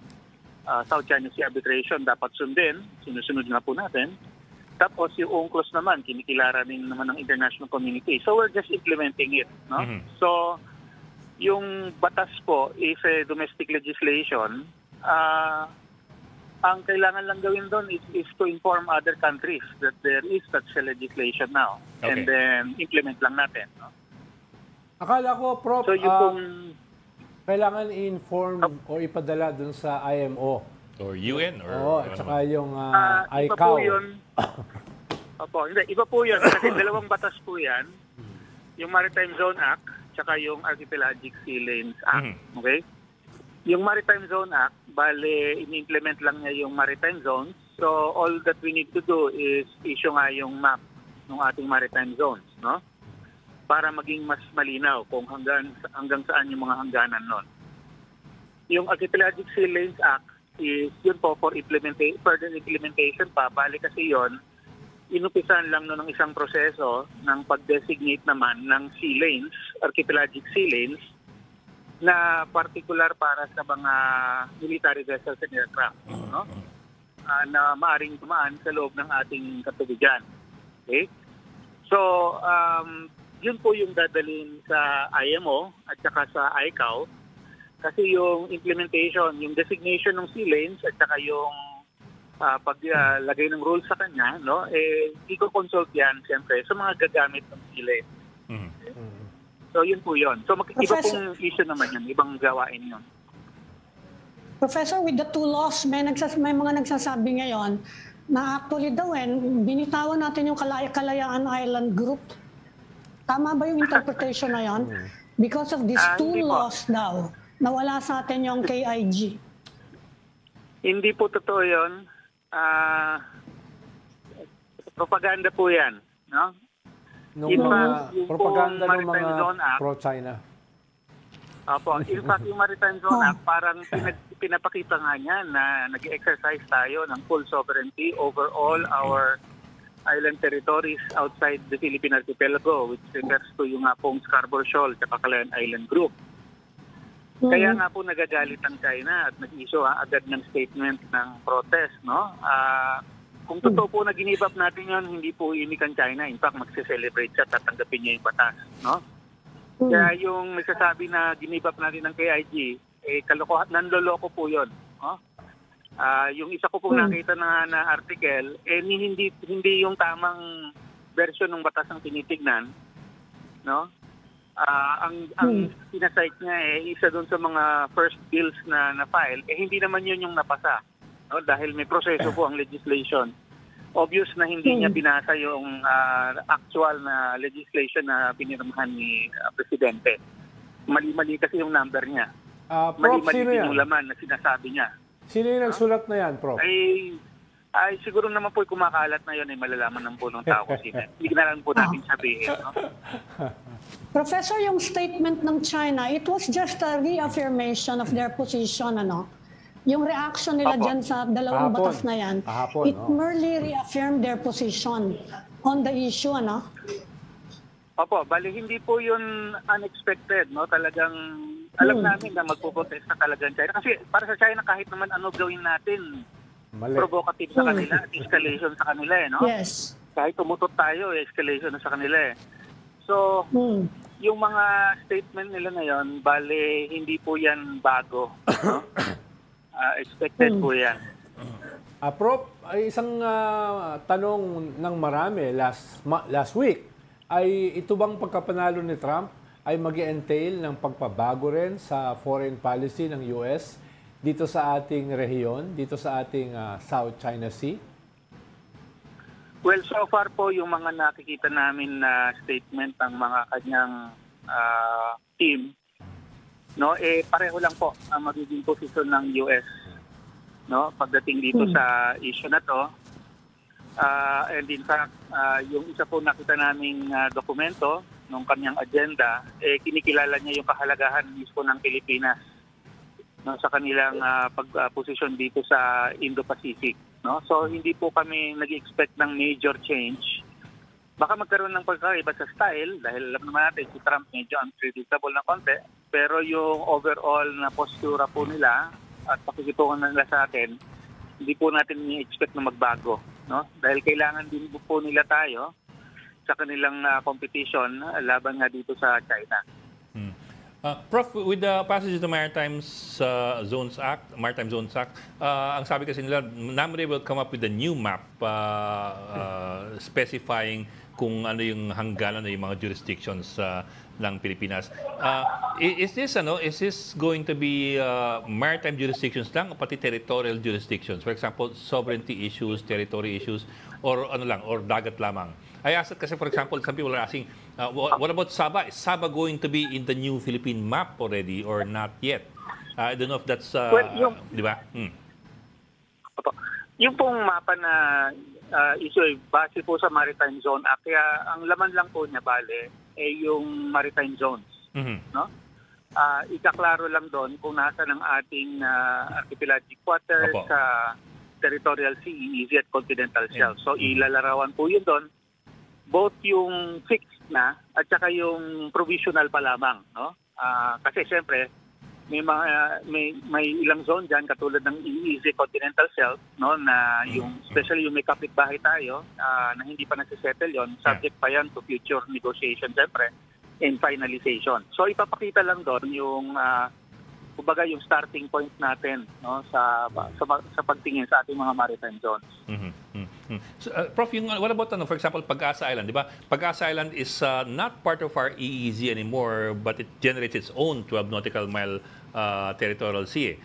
Speaker 6: South China Sea Arbitration dapat sundin, sinusunod na po natin. Tapos yung UNCLOS naman, kinikilala rin naman ng international community. So we're just implementing it, no? So, yung batas po is a domestic legislation. Ang kailangan lang gawin doon is to inform other countries that there is such a legislation now.
Speaker 1: Okay.
Speaker 6: And then implement lang natin. No?
Speaker 2: Akala ko, Prof,
Speaker 6: So yung kung
Speaker 2: kailangan i-inform o ipadala dun sa IMO.
Speaker 1: Or UN? Or
Speaker 2: Oo, at saka yung
Speaker 6: iba
Speaker 2: ICAO.
Speaker 6: po yun. Opo, hindi, iba po yun. Kasi dalawang batas po yan. Yung Maritime Zone Act tsaka yung Archipelagic Sea Lanes Act. Okay? Yung Maritime Zone Act, bale, in-implement lang niya yung maritime zones. So, all that we need to do is issue nga yung map ng ating maritime zones, no? Para maging mas malinaw kung hanggang saan yung mga hangganan nun. Yung Archipelagic Sea Lanes Act is yun po for further implementation pa. Bale kasi yun, inupisan lang ng isang proseso ng pag-designate naman ng sea lanes, archipelagic sea lanes, na particular para sa mga military vessels and aircraft, no? Na maaring tumaan sa loob ng ating katubigan. Okay? So, yun po yung dadalhin sa IMO at saka sa ICAO kasi yung implementation, yung designation ng sea lanes at saka yung paglagay ng rules sa kanya, no, i-consult yan siyempre sa mga gagamit ng sila. So, yun po yun. So, iba pong issue naman yun, ibang gawain yun.
Speaker 3: Professor, with the two laws, may mga nagsasabi ngayon na actually daw binitawan natin yung Kalayaan Island Group. Tama ba yung interpretation na yun? Because of these two laws daw, nawala sa atin yung KIG.
Speaker 6: Hindi po totoo yun. Propaganda po yan, no?
Speaker 2: Nung
Speaker 6: In
Speaker 2: mga
Speaker 6: fact, yung
Speaker 2: propaganda ng
Speaker 6: Maritime
Speaker 2: mga
Speaker 6: Zone Act,
Speaker 2: pro-China.
Speaker 6: Opo, in fact, yung Maritime Zone Act, parang pinapakita nga niya na nag-exercise tayo ng full sovereignty over all our island territories outside the Philippine Archipelago, which refers to yung nga pong Scarborough Shoal at Calayan Island Group. Kaya nga po nagagalit ang China at nag-issue agad ng statement ng protest, no? Kung totoo po na ginibap natin yon, hindi po imik ang China. In fact, magse-celebrate siya, tatanggapin niya yung batas, no? Kaya yung nagsasabi na ginibap natin ng KIG, kalokohan, nanloloko po yon, no? Yung isa ko pong nakita na article, hindi yung tamang version ng batas ang tinitignan, no? Ang sinasite niya isa doon sa mga first bills na file, hindi naman yun yung napasa, no? Dahil may proseso po ang legislation. Obvious na hindi niya binasa yung actual na legislation na pinirmahan ni Presidente. Mali-mali kasi yung number niya.
Speaker 2: Prof,
Speaker 6: Mali-mali
Speaker 2: sino
Speaker 6: din
Speaker 2: yan?
Speaker 6: yung laman na sinasabi niya.
Speaker 2: Sino yung nagsulat na yan, Prof?
Speaker 6: Ay siguro naman po kumakalat na yun ay malalaman ng po ng tao sino. Hindi na lang po natin sabihin. No?
Speaker 3: Professor, yung statement ng China, it was just a reaffirmation of their position, ano? Yung reaction nila dyan sa dalawang batas na yan, it merely reaffirmed their position on the issue, ano?
Speaker 6: Opo, bali hindi po yun unexpected, no? Talagang alam namin na magpuprotesta talaga ang China. Kasi para sa China, kahit naman ano gawin natin, provocative sa kanila at escalation sa kanila, no?
Speaker 3: Yes.
Speaker 6: Kahit tumutot tayo, escalation na sa kanila. So, yung mga statement nila ngayon, bale, hindi po yan bago. No? Expected po yan.
Speaker 2: Prof, ay isang tanong ng marami last week, ay ito bang pagkapanalo ni Trump ay mag-entail ng pagpabago rin sa foreign policy ng US dito sa ating rehiyon, dito sa ating South China Sea?
Speaker 6: Well, so far po yung mga nakikita namin na statement ng mga kanyang team, no, pareho lang po ang magiging posisyon ng US, no, pagdating dito sa issue na to. And in fact, yung isa po nakita naming dokumento ng kanyang agenda, kinikilala niya yung kahalagahan mismo ng Pilipinas, no, sa kanilang pagposisyon dito sa Indo-Pacific. No? So hindi po kami nag-expect ng major change. Baka magkaroon ng pagkaiba sa style dahil alam naman natin si Trump medyo unpredictable na konti. Pero yung overall na postura po nila at pakikitungan nila sa atin, hindi po natin i-expect na magbago. No? Dahil kailangan din po nila tayo sa kanilang competition laban nga dito sa China.
Speaker 1: Prof, with the passage of the Maritime Zones Act, ang sabi kasi nila, NAMRE will come up with a new map specifying kung ano yung hangganan na yung mga jurisdictions ng Pilipinas. Is this going to be maritime jurisdictions lang o pati territorial jurisdictions? For example, sovereignty issues, territory issues, or ano lang, or dagat lamang? I asked it kasi, for example, some people are asking, what about Sabah? Is Sabah going to be in the new Philippine map already or not yet? I don't know if that's, di ba?
Speaker 6: Yung pong mapa na issue base po sa Maritime Zone Act, kaya ang laman lang po niya, bale, yung maritime zones. No? Ikaklaro lang doon kung nasa ng ating archipelagic waters sa territorial sea, EEZ at continental shelf. So ilalarawan po yun doon, both yung fixed na at saka yung provisional pa lamang, no? Kasi siyempre may ilang zone diyan katulad ng EEZ continental shelf, no, na yung especially yung may kapitbahay tayo na hindi pa nagse-settle yon, subject pa yan to future negotiation siyempre and finalization. So ipapakita lang doon yung kumbaga yung starting point natin, no, sa pagtingin sa ating mga maritime zones.
Speaker 1: So, Prof, what about for example, Pag-asa Island, di ba? Pag-asa Island is not part of our EEZ anymore, but it generates its own 12 nautical mile territorial sea.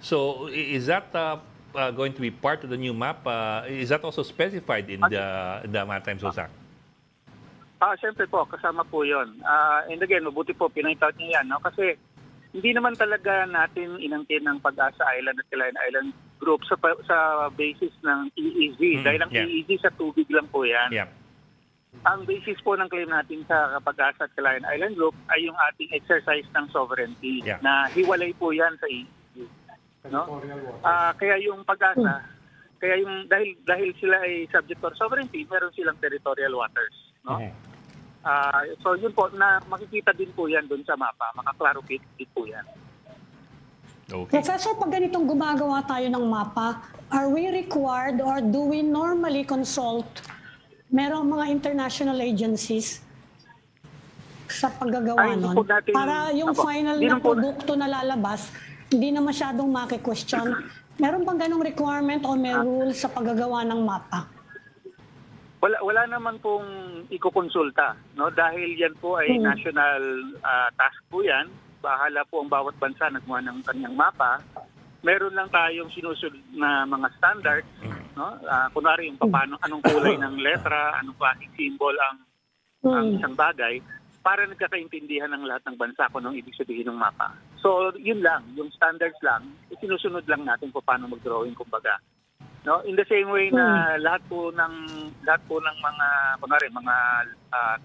Speaker 1: So is that going to be part of the new map? Is that also specified in the Maritime Zones Act?
Speaker 6: Siyempre po, kasama po yun. And again, mabuti po, pinag-out niya yan, no? Kasi hindi naman talaga natin inangkin ng Pag-asa Island at Calayan Island Group sa basis ng EEZ. Dahil ang EEZ sa tubig lang po yan. Ang basis po ng claim natin sa Pag-asa at Calayan Island Group ay yung ating exercise ng sovereignty na hiwalay po yan sa EEZ. No? Kaya yung Pag-asa, Kaya yung dahil sila ay subject to sovereignty, meron silang territorial waters, no? So yun po, na makikita din po yan doon sa mapa, makaklarify din po yan.
Speaker 1: Okay.
Speaker 3: Professor, pag ganitong gumagawa tayo ng mapa, are we required or do we normally consult merong mga international agencies sa paggagawa nun? Para yung final na produkto na lalabas, hindi na masyadong maki-question. Meron bang ganong requirement o may rules sa paggagawa ng mapa?
Speaker 6: Wala naman pong ikukonsulta, no? Dahil yan po ay national task po yan. Bahala po ang bawat bansa na gumawa ng kanyang mapa. Meron lang tayong sinusunod na mga standards, no? Kunwari yung paano, anong kulay ng letra, anong klaseng symbol ang isang bagay, para nagkakaintindihan ng lahat ng bansa kung anong ibig sabihin ng mapa. So, yun lang, yung standards lang, sinusunod lang natin kung paano mag-drawing, kumbaga. No, in the same way na lahat po ng mga kunwari mga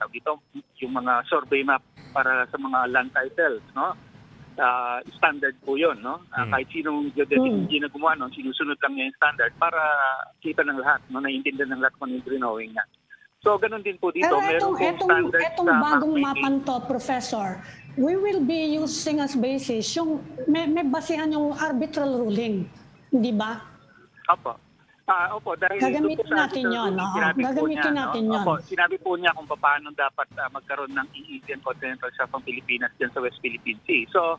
Speaker 6: tawag dito, yung mga survey map para sa mga land titles, no? Standard po 'yon, no? Kahit sinong geodetic engineer na gumawa nun, sinusunod lang niya yung standard para kita ng lahat, no, naiintindihan ng lahat kung ano yung drawing niya. So ganun din po dito, meron pong standard
Speaker 3: etong bagong mapan to, Professor, we will be using as basis yung may basihan yung arbitral ruling, di ba?
Speaker 6: Opo. Opo, dahil
Speaker 3: gagamitin natin yun. Gagamitin natin yun.
Speaker 6: Opo, sinabi po niya kung paano dapat magkaroon ng EEZ and continental shelf ng Pilipinas dyan sa West Philippine Sea. So,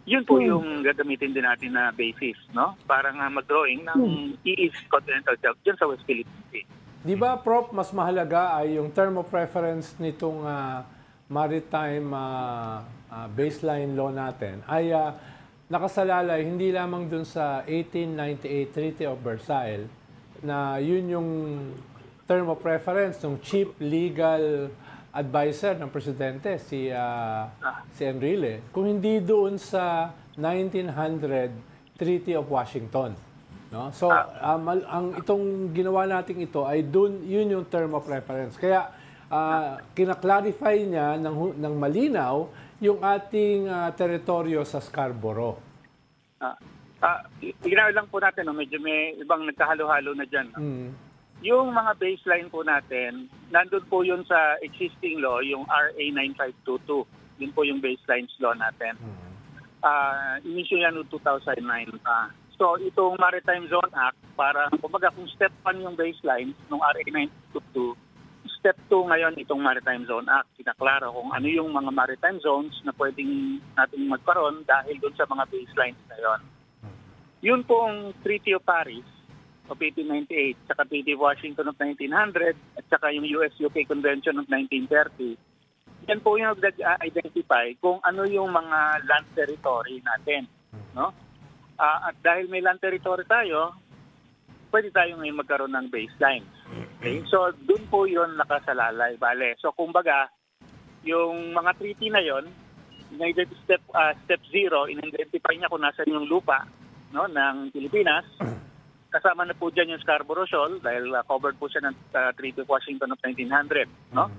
Speaker 6: yun po yung gagamitin din natin na basis, no? Para nga mag-drawing ng EEZ continental shelf dyan sa West Philippine Sea.
Speaker 2: Di ba, Prof, mas mahalaga ay yung term of reference nitong maritime baseline law natin ay nakasalalay hindi lamang dun sa 1898 Treaty of Versailles na yun yung term of reference ng chief legal advisor ng presidente, si Enrile, kung hindi doon sa 1900 Treaty of Washington. No? So, ang itong ginawa natin ito ay doon, yun yung term of reference. Kaya, kinaklarify niya ng malinaw yung ating teritoryo sa Scarborough.
Speaker 6: Ginawin lang po natin, no? Medyo may ibang nagkahalo-halo na dyan. No? Yung mga baseline po natin, nandun po yun sa existing law, yung RA 9522. Yun po yung baselines law natin. Inisyo yan noong 2009. So, itong Maritime Zone Act, parang, kumbaga, kung step 1 yung baseline ng RA 922, step 2 ngayon itong Maritime Zone Act. Kinaklaro kung ano yung mga maritime zones na pwedeng natin magkaroon dahil doon sa mga baselines na yon. Yun pong Treaty of Paris of 1898, saka Treaty of Washington of 1900, at saka yung US-UK Convention of 1930, yan po yung nag-identify kung ano yung mga land territory natin. No? At dahil may land territory tayo, pwede tayo ngayon magkaroon ng baselines. Okay? So, doon po yun nakasalalay, bale. So, kumbaga, yung mga treaty na yon, step 0, in-identify niya kung nasan yung lupa, no, ng Pilipinas. Kasama na po dyan yung Scarborough Shoal dahil covered po siya ng Treaty of Washington of 1900. No?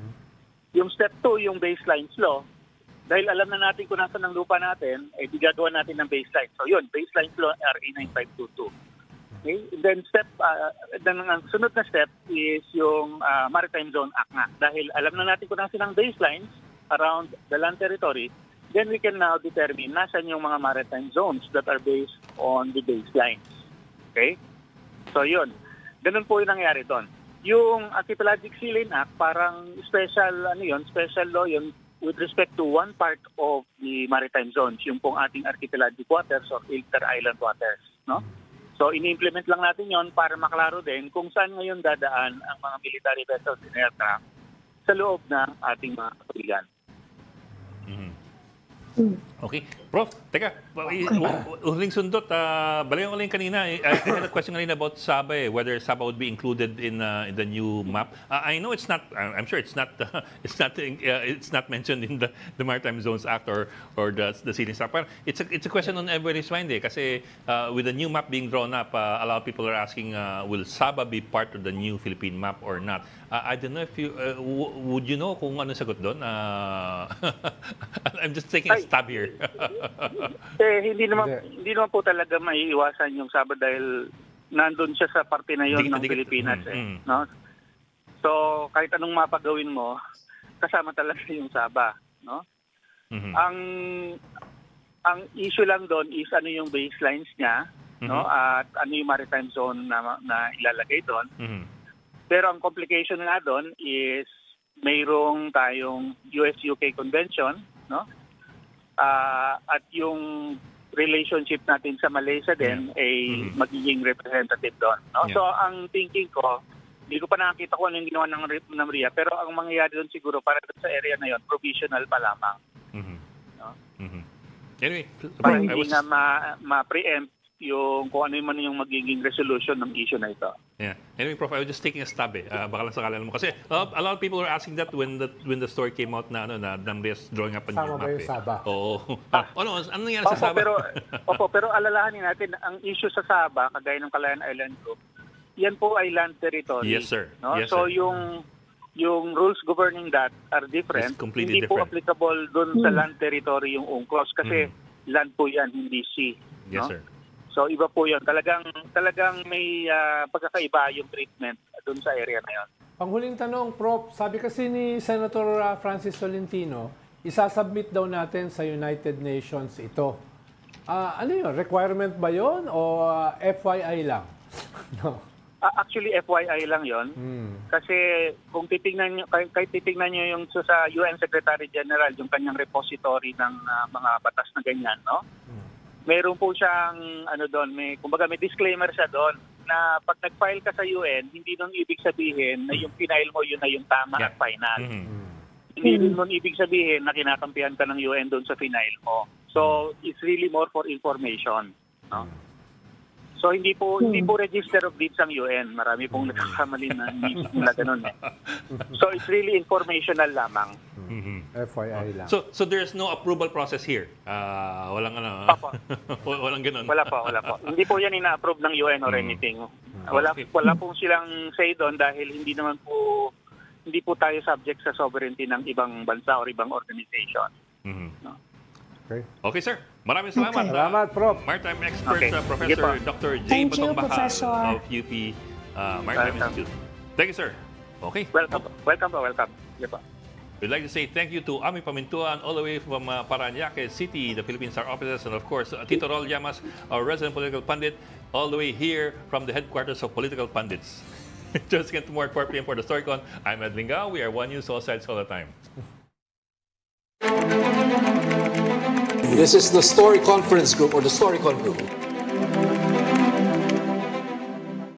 Speaker 6: Yung step 2, yung baselines law, dahil alam na natin kung nasan ang lupa natin, eh gagawa natin ng baseline. So yun, baselines law RA 9522. Okay? Then ang sunod na step is yung Maritime Zone Act nga. Dahil alam na natin kung nasan ang baselines around the land territory, then we can now determine nasan yung mga maritime zones that are based on the baselines. Okay? So yun. Ganun po yung nangyari doon. Yung Archipelagic Sea Lane Act, parang special law yun with respect to one part of the maritime zones, yung pong ating archipelagic waters or inter-island waters. No? So ini-implement lang natin yon para maklaro din kung saan ngayon dadaan ang mga military vessels and aircraft sa loob ng ating mga kapiligan.
Speaker 1: Okay. Prof, teka, huling sundot, balikan ko lang kanina, I had a question kanina about Sabah, whether Sabah would be included in the new map. I know it's not, I'm sure it's not mentioned in the Maritime Zones Act or the Sea Lane Act. It's a question on everybody's mind kasi with the new map being drawn up, a lot of people are asking, will Sabah be part of the new Philippine map or not? I don't know if you, would you know kung ano sagot doon? I'm just taking a stab here.
Speaker 6: Hindi naman po talaga maiiwasan yung Sabah dahil nandun siya sa parte na yon ng
Speaker 1: Dikit-dikit.
Speaker 6: Pilipinas. No? So, kahit anong mapagawin mo, kasama talaga yung Sabah. No? Ang issue lang doon is ano yung baselines niya, no? At ano yung maritime zone na ilalagay doon. Pero ang complication nga doon is mayroong tayong US-UK convention, no? At yung relationship natin sa Malaysia din ay magiging representative doon, no? So ang thinking ko, hindi ko pa nakakita kung ano yung ginawa ng RIA, pero ang mangyayari doon siguro para sa area na yon, provisional pa lamang. No?
Speaker 1: Anyway,
Speaker 6: para hindi nga ma-preempt yung kung ano man yung magiging resolution ng issue na ito.
Speaker 1: Yeah. Anyway, Prof, I was just taking a stab baka lang sakala mo. Kasi a lot of people were asking that when the story came out na Namrias drawing up a new map.
Speaker 2: Sama ba yung Sabah?
Speaker 1: Oo. Ano nangyari sa Sabah?
Speaker 6: Pero alalahanin natin, ang issue sa Sabah, kagaya ng Calayan Island Group, yan po ay land territory.
Speaker 1: Yes, sir.
Speaker 6: No?
Speaker 1: Yes,
Speaker 6: so
Speaker 1: sir.
Speaker 6: yung rules governing that are different.
Speaker 1: It's completely
Speaker 6: hindi
Speaker 1: different.
Speaker 6: po applicable doon sa land territory yung UNCLOS kasi land po yan, hindi sea.
Speaker 1: Yes,
Speaker 6: no?
Speaker 1: sir.
Speaker 6: So iba po yun. Talagang may pagkakaiba yung treatment doon sa area na yun.
Speaker 2: Panghuling tanong, Prof, sabi kasi ni Senator Francis Tolentino, isasubmit daw natin sa United Nations ito. Ano yun? Requirement ba yun o FYI lang? No.
Speaker 6: Actually, FYI lang yon. Kasi kung titingnan nyo, kahit titingnan nyo yung sa UN Secretary General, yung kanyang repository ng mga batas na ganyan, no? Meron po siyang, kumbaga may disclaimer siya doon na pag nag-file ka sa UN, hindi nun ibig sabihin na yung final mo yun na yung tama at final. Hindi nun ibig sabihin na kinakampihan ka ng UN doon sa final mo. So, it's really more for information, no? So hindi po register of deeds ang UN. Marami pong nagkakamali na ganun. So it's really informational lamang.
Speaker 2: FYI lang.
Speaker 1: So there's no approval process here. Walang walang ganun.
Speaker 6: Wala po. Hindi po yan ina-approve ng UN or anything. Wala po silang say doon dahil hindi po tayo subject sa sovereignty ng ibang bansa or ibang organization. No?
Speaker 1: Okay, sir. Maraming salamat.
Speaker 3: Okay.
Speaker 2: Salamat, Prof.
Speaker 1: Maritime expert, Professor Dr. J.
Speaker 3: Thank you,
Speaker 1: Batong Bahal
Speaker 3: Professor.
Speaker 1: of UP Maritime Institute. Thank you, sir. Okay.
Speaker 6: Welcome. Yeah,
Speaker 1: We'd like to say thank you to Ami Pamintuan all the way from Parañaque City, the Philippine Star Offices, and of course, Tito Rol Llamas, our resident political pundit, all the way here from the headquarters of Political Pundits. Just get tomorrow at 4 p.m. for the StoryCon. I'm Ed Lingao. We are One News, all sides, all the time.
Speaker 7: This is the Story Conference Group or the StoryCon Group.